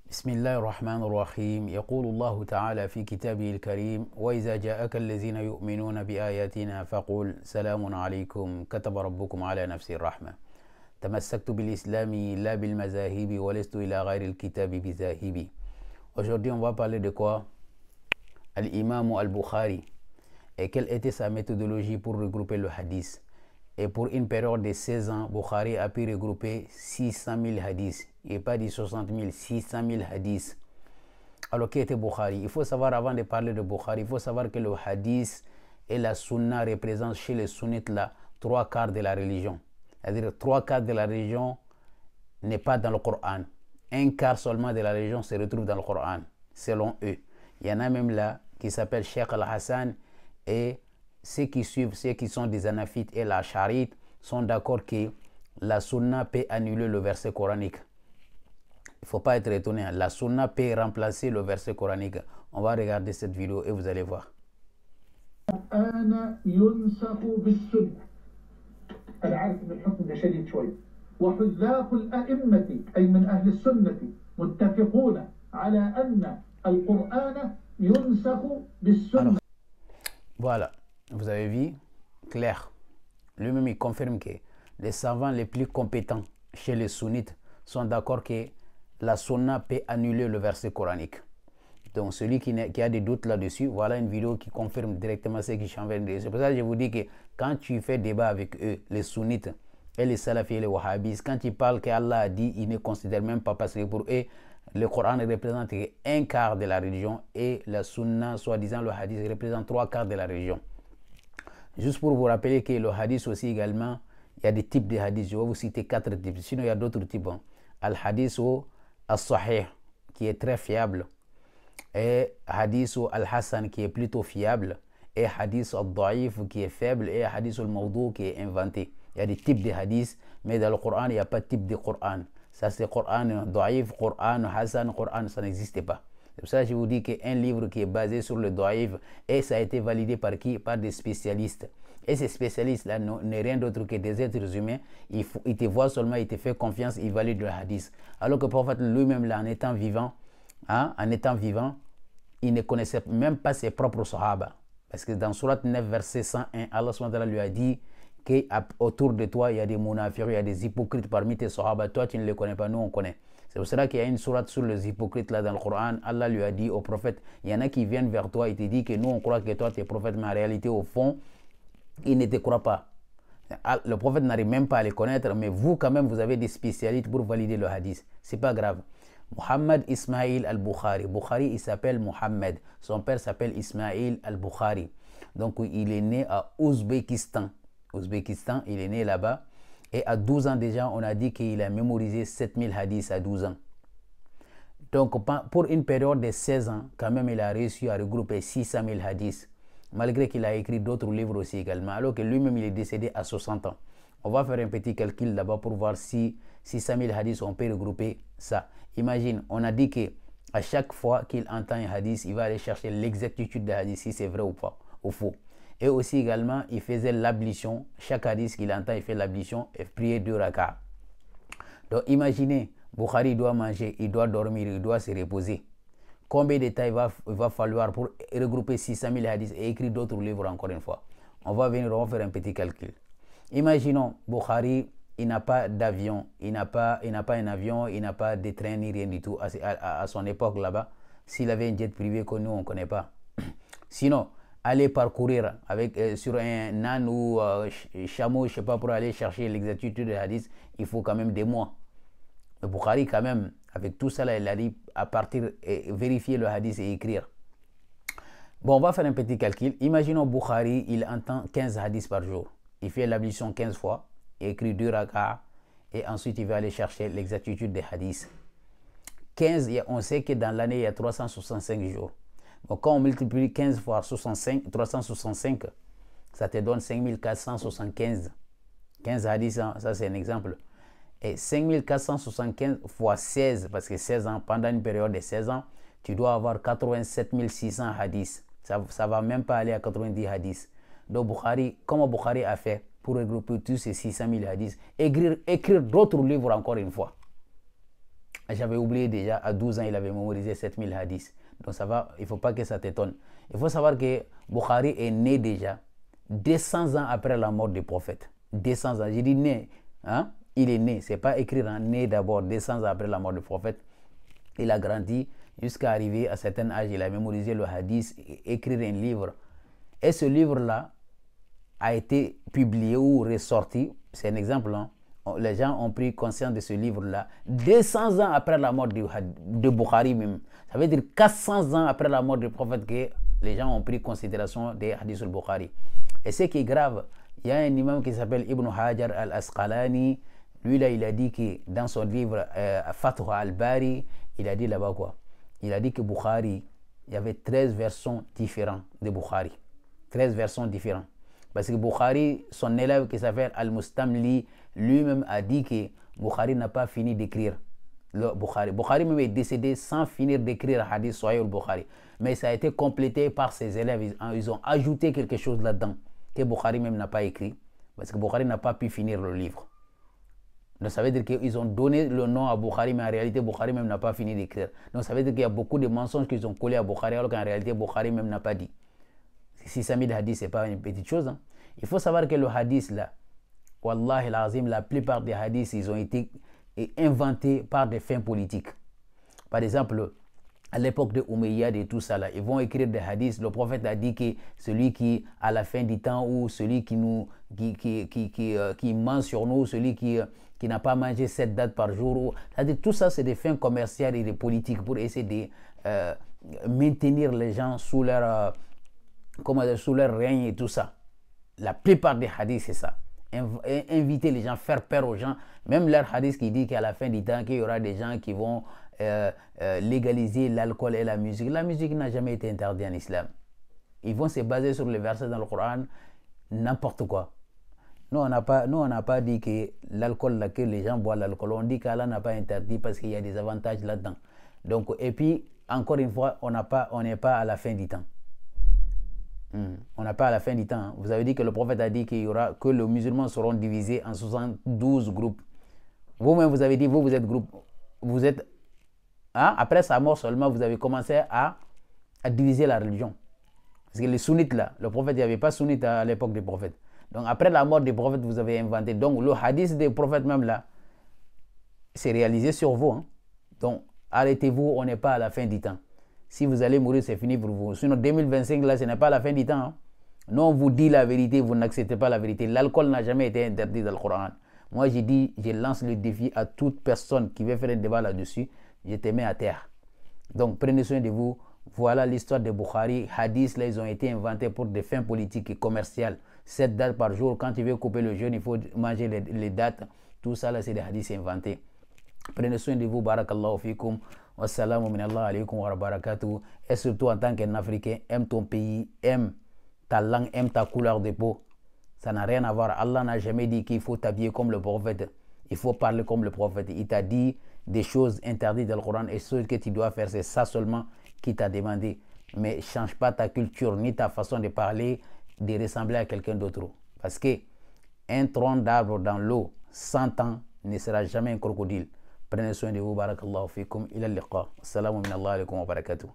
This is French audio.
بسم الله الرحمن الرحيم يقول الله تعالى في كتابه الكريم وإذا جاءك الذين يؤمنون بآياتنا فقل سلام عليكم كتب ربكم على نفسه الرحمة تمسكت بالإسلام لا بالمذاهب ولست إلى غير الكتاب بذاهبي. Aujourd'hui on va parler de quoi? Al-Imam al-Bukhari et quelle était sa méthodologie pour regrouper le hadith. Et pour une période de 16 ans, Bukhari a pu regrouper 600 000 hadiths. Il n'est pas dit 60 000, 600 000 hadiths. Alors, qui était Bukhari? Il faut savoir, avant de parler de Bukhari, il faut savoir que le hadith et la sunna représentent chez les sunnites là 3/4 de la religion. C'est-à-dire 3/4 de la religion n'est pas dans le Coran. 1/4 seulement de la religion se retrouve dans le Coran, selon eux. Il y en a même là qui s'appellent Sheikh al-Hassan et ceux qui suivent, ceux qui sont des Hanafites et la Charite sont d'accord que la sunna peut annuler le verset coranique. Il ne faut pas être étonné. La sunna peut remplacer le verset coranique. On va regarder cette vidéo et vous allez voir. Alors, voilà. Vous avez vu, clair. Lui-même, il confirme que les savants les plus compétents chez les sunnites sont d'accord que la sunna peut annuler le verset coranique. Donc, celui qui a des doutes là-dessus, voilà une vidéo qui confirme directement ce que je suis en train de dire. C'est pour ça que je vous dis que quand tu fais débat avec eux, les sunnites et les salafis et les wahhabis, quand ils parlent qu'Allah a dit, ils ne considèrent même pas parce que pour eux, le Coran représente 1/4 de la religion et la sunna, soi-disant le hadith, représente 3/4 de la religion. Juste pour vous rappeler que le hadith aussi également, il y a des types de hadiths. Je vais vous citer 4 types. Sinon, il y a d'autres types. Al-hadith al-sahih, qui est très fiable. Et hadith al-hassan, qui est plutôt fiable. Et hadith al-da'if, qui est faible. Et hadith al-mawdou, qui est inventé. Il y a des types de hadiths, mais dans le Coran, il n'y a pas de type de Coran. Ça, c'est Coran da'if, Coran hassan, Coran, ça n'existe pas. C'est pour ça que je vous dis qu'un livre qui est basé sur le da'if, et ça a été validé par qui? Par des spécialistes. Et ces spécialistes-là n'est rien d'autre que des êtres humains. Ils te voient seulement, ils te font confiance, ils valident le hadith. Alors que le prophète lui-même, là, en étant vivant, il ne connaissait même pas ses propres sahaba. Parce que dans Surat 9, verset 101, Allah SWT lui a dit qu'autour de toi, il y a des munafirs, il y a des hypocrites parmi tes sahaba. Toi, tu ne les connais pas, nous, on connaît. C'est pour cela qu'il y a une sourate sur les hypocrites là dans le Coran. Allah lui a dit au prophète, il y en a qui viennent vers toi et te disent que nous on croit que toi tu es prophète, mais en réalité au fond, ils ne te croient pas. Le prophète n'arrive même pas à les connaître, mais vous quand même vous avez des spécialistes pour valider le hadith. C'est pas grave. Muhammad Ismail al-Bukhari. Bukhari, il s'appelle Muhammad. Son père s'appelle Ismail al-Bukhari. Donc il est né à Ouzbékistan. Ouzbékistan, il est né là-bas. Et à 12 ans déjà, on a dit qu'il a mémorisé 7000 hadiths à 12 ans. Donc pour une période de 16 ans, quand même, il a réussi à regrouper 600 000 hadiths. Malgré qu'il a écrit d'autres livres aussi également, alors que lui-même, il est décédé à 60 ans. On va faire un petit calcul là-bas pour voir si 600 000 hadiths, on peut regrouper ça. Imagine, on a dit qu'à chaque fois qu'il entend un hadith, il va aller chercher l'exactitude du hadith, si c'est vrai ou pas, ou faux. Et aussi également, il faisait l'ablution. Chaque hadith qu'il entend, il fait l'ablution et prier 2 rak'ah. Donc imaginez, Bukhari doit manger, il doit dormir, il doit se reposer. Combien de temps il va falloir pour regrouper 600 000 hadiths et écrire d'autres livres encore une fois? On va faire un petit calcul. Imaginons, Bukhari, il n'a pas d'avion, il n'a pas un avion, il n'a pas de train ni rien du tout à son époque là-bas. S'il avait un jet privé que nous, on ne connaît pas. Sinon, aller parcourir sur un âne ou chameau, je ne sais pas, pour aller chercher l'exactitude des hadiths, il faut quand même des mois. Le Bukhari, quand même, avec tout ça, là, il a dit à partir et vérifier le hadith et écrire. Bon, on va faire un petit calcul. Imaginons Bukhari, il entend 15 hadiths par jour. Il fait l'ablution 15 fois, il écrit 2 rak'ah et ensuite il va aller chercher l'exactitude des hadiths. 15, on sait que dans l'année, il y a 365 jours. Donc, quand on multiplie 15 fois 365, ça te donne 5475. 15 hadiths, ça c'est un exemple. Et 5475 fois 16, parce que 16 ans, pendant une période de 16 ans, tu dois avoir 87 600 hadiths. Ça ne va même pas aller à 90 hadiths. Donc, comment Bukhari a fait pour regrouper tous ces 600 000 hadiths? Écrire d'autres livres encore une fois. J'avais oublié déjà, à 12 ans, il avait mémorisé 7000 hadiths. Donc ça va, il ne faut pas que ça t'étonne. Il faut savoir que Bukhari est né déjà 200 ans après la mort du prophète. 200 ans, j'ai dit né, hein? Il est né, c'est pas écrire en né d'abord, 200 ans après la mort du prophète. Il a grandi jusqu'à arriver à un certain âge, il a mémorisé le hadith, écrire un livre. Et ce livre-là a été publié ou ressorti, c'est un exemple, hein? Les gens ont pris conscience de ce livre-là 200 ans après la mort de Bukhari même. Ça veut dire 400 ans après la mort du prophète que les gens ont pris considération des hadiths al-Bukhari. Et ce qui est grave, il y a un imam qui s'appelle Ibn Hajar al-Asqalani. Lui là, il a dit que dans son livre Fath al-Bari, il a dit là-bas quoi? Il a dit que Bukhari, il y avait 13 versions différentes de Bukhari. 13 versions différentes. Parce que Bukhari, son élève qui s'appelle Al-Mustamli, lui-même a dit que Bukhari n'a pas fini d'écrire le Bukhari. Bukhari même est décédé sans finir d'écrire Hadith Sahih al-Bukhari. Mais ça a été complété par ses élèves. Ils ont ajouté quelque chose là-dedans que Bukhari même n'a pas écrit. Parce que Bukhari n'a pas pu finir le livre. Donc ça veut dire qu'ils ont donné le nom à Bukhari, mais en réalité Bukhari même n'a pas fini d'écrire. Donc ça veut dire qu'il y a beaucoup de mensonges qu'ils ont collés à Bukhari, alors qu'en réalité Bukhari même n'a pas dit. 600 000 hadiths, ce n'est pas une petite chose. Hein. Il faut savoir que le hadith là, Wallahi l'azim, la plupart des hadiths, ils ont été inventés par des fins politiques. Par exemple, à l'époque de Umayyad et tout ça là, ils vont écrire des hadiths. Le prophète a dit que celui qui, à la fin du temps, ou celui qui ment sur nous, celui qui n'a pas mangé 7 dates par jour, c'est-à-dire tout ça, c'est des fins commerciales et des politiques pour essayer de maintenir les gens sous leur sous leur règne et tout ça. La plupart des hadiths, c'est ça. Inviter les gens, faire peur aux gens. Même leur hadith qui dit qu'à la fin du temps, qu'il y aura des gens qui vont légaliser l'alcool et la musique. La musique n'a jamais été interdite en islam. Ils vont se baser sur les versets dans le Coran, n'importe quoi. Nous, on n'a pas dit que l'alcool, que les gens boivent l'alcool. On dit qu'Allah n'a pas interdit parce qu'il y a des avantages là-dedans. Donc, et puis, encore une fois, on n'est pas à la fin du temps. On n'a pas à la fin du temps. Hein. Vous avez dit que le prophète a dit que les musulmans seront divisés en 72 groupes. Vous-même, vous avez dit, vous êtes groupe. Vous êtes. Hein, après sa mort seulement, vous avez commencé à diviser la religion. Parce que les sunnites là, le prophète, il n'y avait pas sunnites à l'époque des prophètes. Donc après la mort des prophètes, vous avez inventé. Donc le hadith des prophètes même là, c'est réalisé sur vous. Hein. Donc arrêtez-vous, on n'est pas à la fin du temps. Si vous allez mourir, c'est fini pour vous. Sinon, 2025, là, ce n'est pas la fin du temps. Hein. Nous, on vous dit la vérité, vous n'acceptez pas la vérité. L'alcool n'a jamais été interdit dans le Coran. Moi, j'ai dit, je lance le défi à toute personne qui veut faire un débat là-dessus. Je te mets à terre. Donc, prenez soin de vous. Voilà l'histoire de Bukhari. Hadiths, là, ils ont été inventés pour des fins politiques et commerciales. 7 dates par jour. Quand tu veux couper le jeûne, il faut manger les dates. Tout ça, là, c'est des hadiths inventés. Prenez soin de vous. Barakallahu fikum. Wassalamu minallah alaykum wa barakatuh. Et surtout en tant qu'un Africain, aime ton pays, aime ta langue, aime ta couleur de peau. Ça n'a rien à voir. Allah n'a jamais dit qu'il faut t'habiller comme le prophète. Il faut parler comme le prophète. Il t'a dit des choses interdites dans le Coran et ce que tu dois faire, c'est ça seulement qu'il t'a demandé. Mais change pas ta culture ni ta façon de parler, de ressembler à quelqu'un d'autre. Parce que un tronc d'arbre dans l'eau, 100 ans, ne sera jamais un crocodile. Prenez soin de vous. Barakallahu fikum. Ila liqa. Assalamu minallah alaykum wa barakatuh.